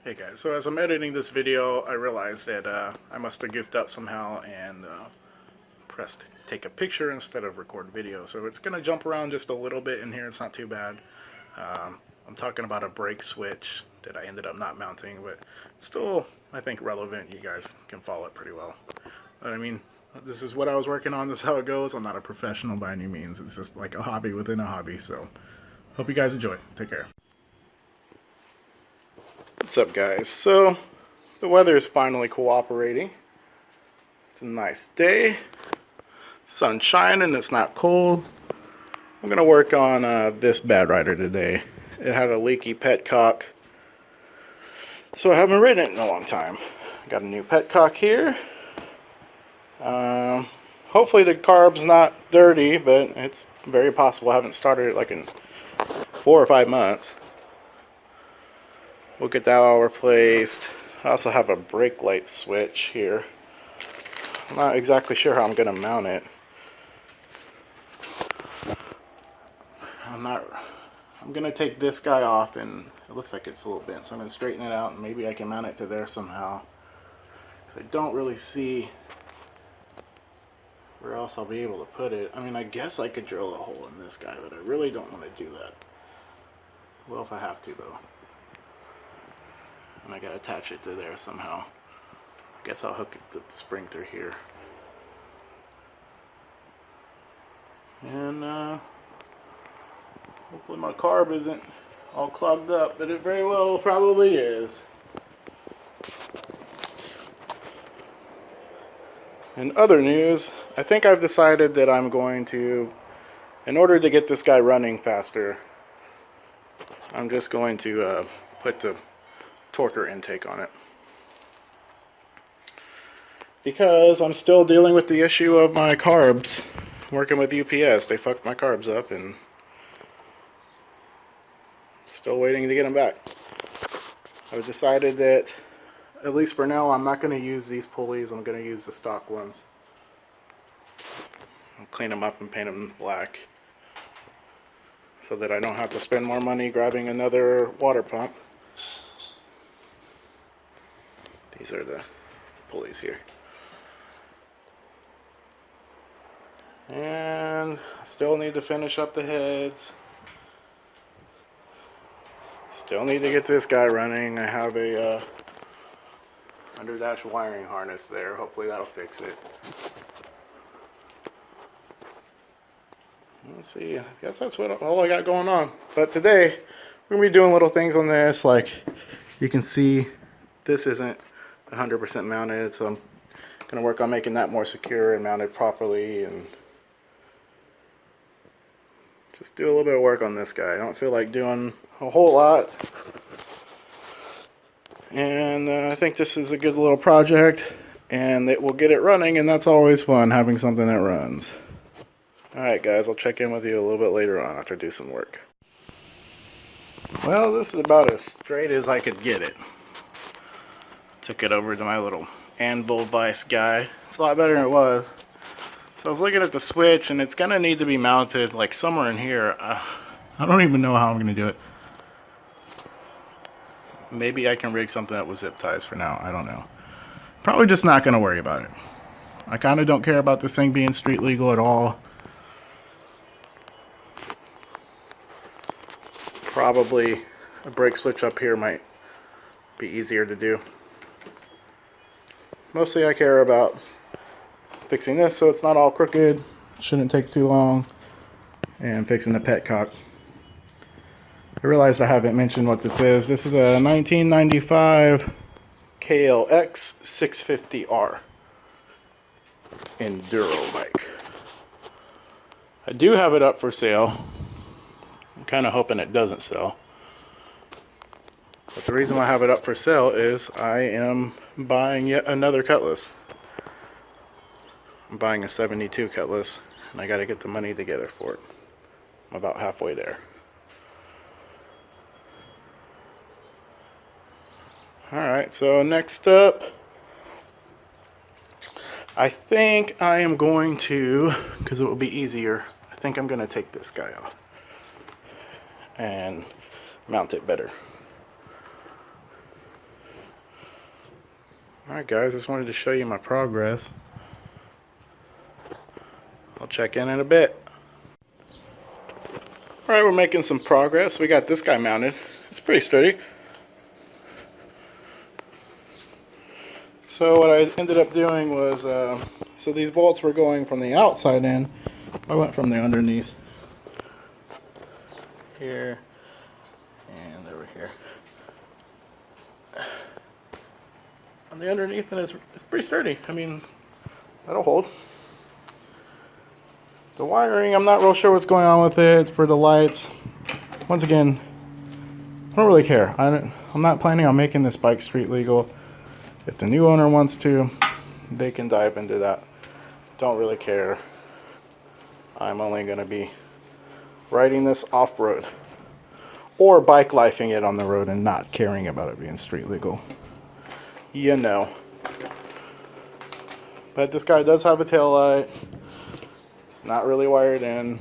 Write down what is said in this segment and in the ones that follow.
Hey guys, so as I'm editing this video, I realized that I must have goofed up somehow and pressed take a picture instead of record video. So it's going to jump around just a little bit in here. It's not too bad. I'm talking about a brake switch that I ended up not mounting, but still, I think, relevant. You guys can follow it pretty well. I mean, this is what I was working on. This is how it goes. I'm not a professional by any means. It's just like a hobby within a hobby. So hope you guys enjoy. Take care. What's up, guys? So the weather is finally cooperating. It's a nice day, sun's shining, it's not cold. I'm gonna work on this bad rider today. It had a leaky petcock, so I haven't ridden it in a long time. Got a new petcock here. Hopefully the carb's not dirty, but it's very possible. I haven't started it like in 4 or 5 months. We'll get that all replaced. I also have a brake light switch here. I'm not exactly sure how I'm going to mount it. I'm going to take this guy off, and it looks like it's a little bent, so I'm going to straighten it out and maybe I can mount it to there somehow. Because I don't really see where else I'll be able to put it. I mean, I guess I could drill a hole in this guy, but I really don't want to do that. Well, if I have to, though. And I gotta attach it to there somehow. I guess I'll hook the spring through here. And hopefully my carb isn't all clogged up, but it very well probably is. In other news, I think I've decided that I'm going to, in order to get this guy running faster, I'm just going to put the torquer intake on it, because I'm still dealing with the issue of my carbs. Working with UPS, they fucked my carbs up, and still waiting to get them back. I've decided that, at least for now, I'm not going to use these pulleys. I'm going to use the stock ones. I'll clean them up and paint them black, so that I don't have to spend more money grabbing another water pump. These are the pulleys here. And I still need to finish up the heads. Still need to get this guy running. I have a underdash wiring harness there. Hopefully that'll fix it. Let's see. I guess that's all I got going on. But today we're gonna be doing little things on this. Like you can see, this isn't 100% mounted, so I'm gonna work on making that more secure and mounted properly, and just do a little bit of work on this guy. I don't feel like doing a whole lot, and I think this is a good little project, and it will get it running, and that's always fun, having something that runs. Alright guys, I'll check in with you a little bit later on after I do some work. Well, this is about as straight as I could get it. Took it over to my little anvil vise guy. It's a lot better than it was. So I was looking at the switch, and it's gonna need to be mounted like somewhere in here. I don't even know how I'm gonna do it. Maybe I can rig something up with zip ties for now. I don't know. Probably just not gonna worry about it. I kind of don't care about this thing being street legal at all. Probably a brake switch up here might be easier to do. Mostly I care about fixing this so it's not all crooked, shouldn't take too long, and fixing the petcock. I realized I haven't mentioned what this is. This is a 1995 KLX650r enduro bike. I do have it up for sale. I'm kind of hoping it doesn't sell. But the reason why I have it up for sale is I am buying yet another Cutlass. I'm buying a 72 Cutlass, and I got to get the money together for it. I'm about halfway there. Alright, so next up, I think I am going to, because it will be easier, I think I'm going to take this guy off and mount it better. Alright guys, just wanted to show you my progress. I'll check in a bit. Alright, we're making some progress. We got this guy mounted. It's pretty sturdy. So what I ended up doing was, so these bolts were going from the outside in. I went from the underneath. Here and over here. On the underneath, and it's pretty sturdy. I mean, that'll hold. The wiring, I'm not real sure what's going on with it. It's for the lights. Once again, I don't really care. I'm not planning on making this bike street legal. If the new owner wants to, they can dive into that. Don't really care. I'm only going to be riding this off-road. Or bike lifing it on the road and not caring about it being street legal. You know. But this guy does have a tail light. It's not really wired in.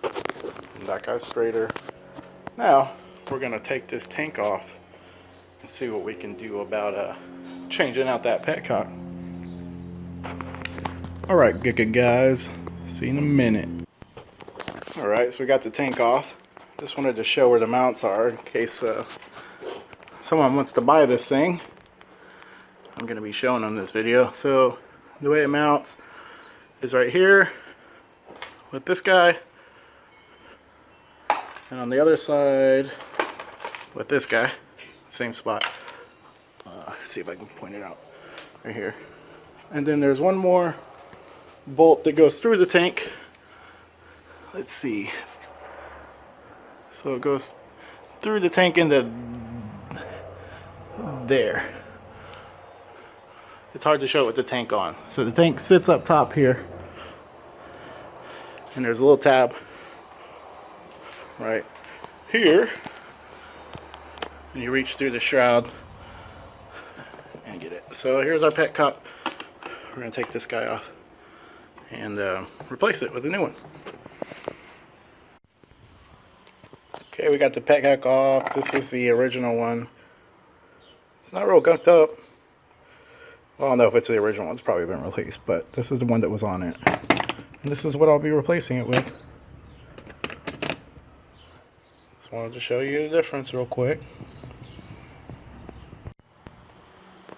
And that guy's straighter. Now, we're going to take this tank off and see what we can do about changing out that petcock. Alright, good guys. See you in a minute. Alright, so we got the tank off. Just wanted to show where the mounts are in case someone wants to buy this thing. I'm going to be showing them this video. So the way it mounts is right here with this guy, and on the other side with this guy, same spot. See if I can point it out right here. And then there's one more bolt that goes through the tank. Let's see. So it goes through the tank into there. It's hard to show it with the tank on. So the tank sits up top here, and there's a little tab right here, and you reach through the shroud and get it. So here's our petcock. We're going to take this guy off and replace it with a new one. Okay, we got the petcock off. This is the original one. It's not real gunked up. Well, I don't know if it's the original one. It's probably been released, but this is the one that was on it. And this is what I'll be replacing it with. Just wanted to show you the difference real quick.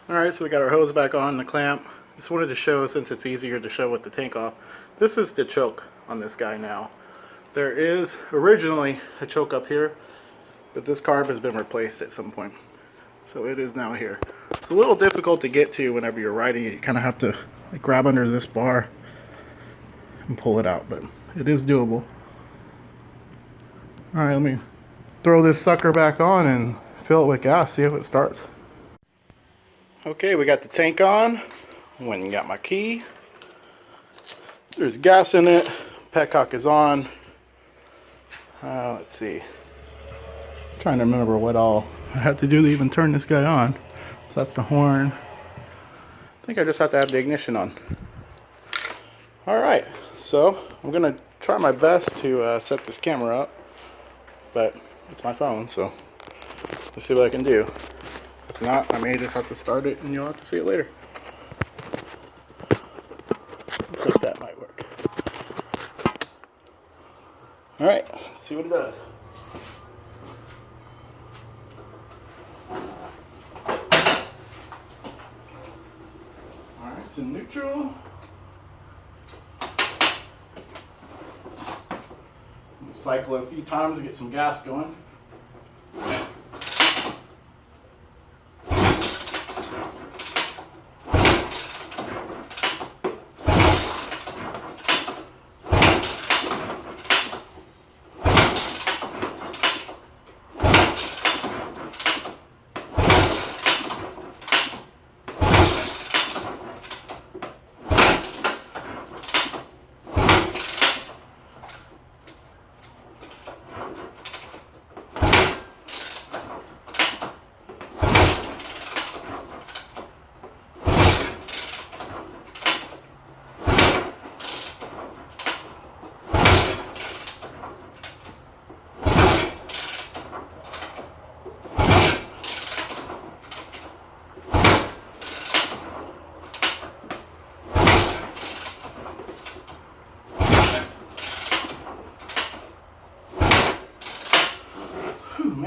Alright, so we got our hose back on the clamp. Just wanted to show, since it's easier to show with the tank off, this is the choke on this guy now. There is originally a choke up here, but this carb has been replaced at some point. So it is now here. It's a little difficult to get to whenever you're riding it. You kind of have to like grab under this bar and pull it out, but it is doable. Alright, let me throw this sucker back on and fill it with gas, see if it starts. Okay, we got the tank on. Went and got my key. There's gas in it. Petcock is on. Let's see. I'm trying to remember what all I had to do to even turn this guy on. So that's the horn. I think I just have to have the ignition on. Alright, so I'm going to try my best to set this camera up. But it's my phone, so let's see what I can do. If not, I may just have to start it and you'll have to see it later. Looks like that might work. Alright, let's see what it does. Alright, it's in neutral. Cycle it a few times to get some gas going.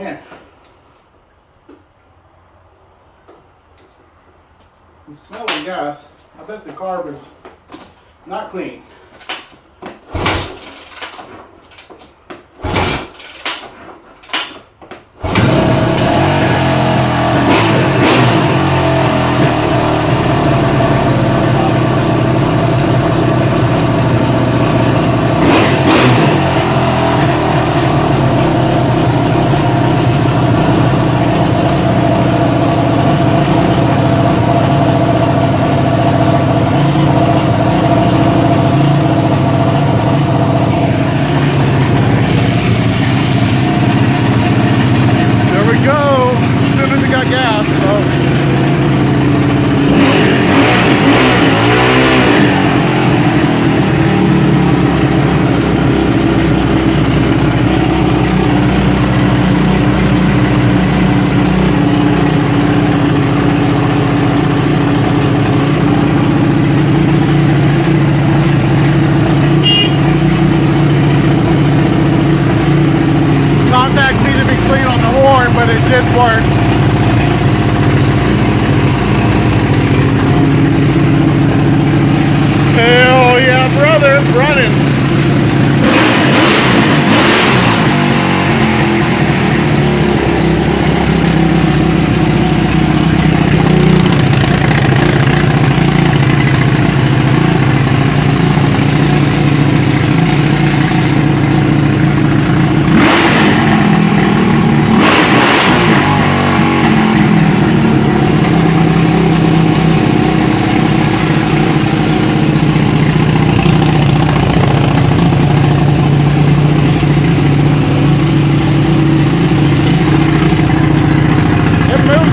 Man, you smell the gas. I bet the carb is not clean. But it did work. Hell yeah, brother, it's running.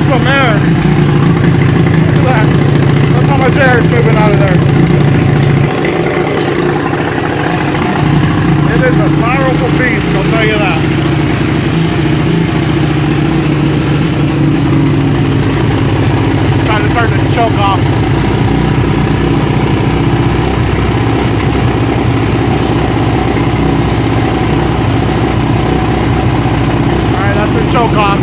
Some air. Look at that. That's how much air is moving out of there. It is a powerful beast, I'll tell you that. Trying to turn the choke off. Alright, that's the choke off.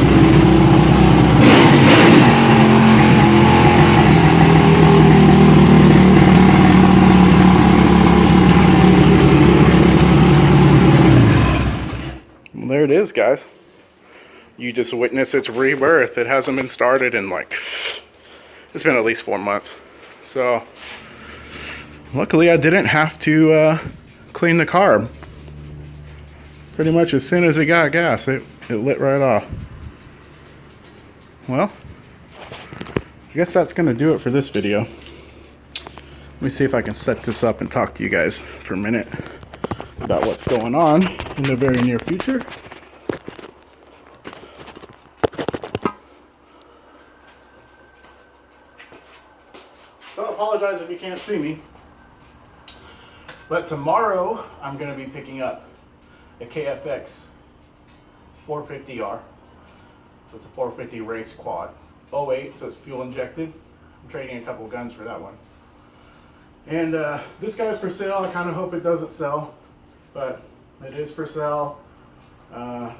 There it is, guys. You just witnessed its rebirth. It hasn't been started in it's been at least 4 months. So luckily I didn't have to clean the carb. Pretty much as soon as it got gas, it lit right off. Well, I guess that's gonna do it for this video. Let me see if I can set this up and talk to you guys for a minute about what's going on in the very near future. So I apologize if you can't see me, but tomorrow I'm going to be picking up a KFX 450R. So it's a 450 race quad. 08, so it's fuel injected. I'm trading a couple guns for that one. And this guy's for sale. I kind of hope it doesn't sell, but it is for sale. I'm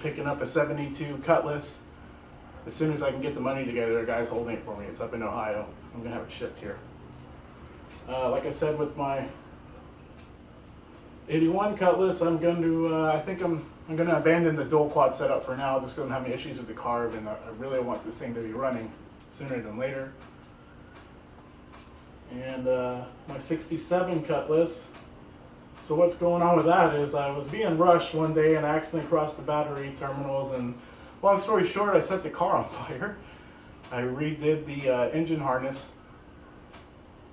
picking up a 72 Cutlass. As soon as I can get the money together, a guy's holding it for me. It's up in Ohio. I'm gonna have it shipped here. Like I said, with my 81 Cutlass, I'm going to, I think I'm gonna abandon the dual quad setup for now, just gonna have any issues with the carb, and I really want this thing to be running sooner than later. And my 67 Cutlass. So what's going on with that is I was being rushed one day and I accidentally crossed the battery terminals, and long story short, I set the car on fire. I redid the engine harness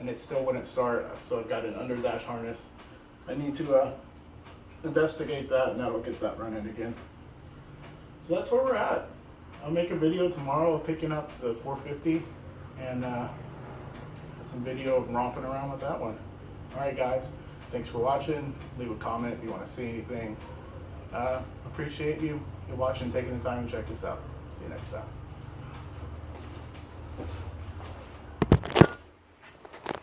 and it still wouldn't start, so I've got an under dash harness. I need to investigate that, and that'll get that running again. So that's where we're at. I'll make a video tomorrow picking up the 450 and some video of romping around with that one. Alright guys, thanks for watching. Leave a comment if you want to see anything. Appreciate you watching, taking the time to check this out. See you next time.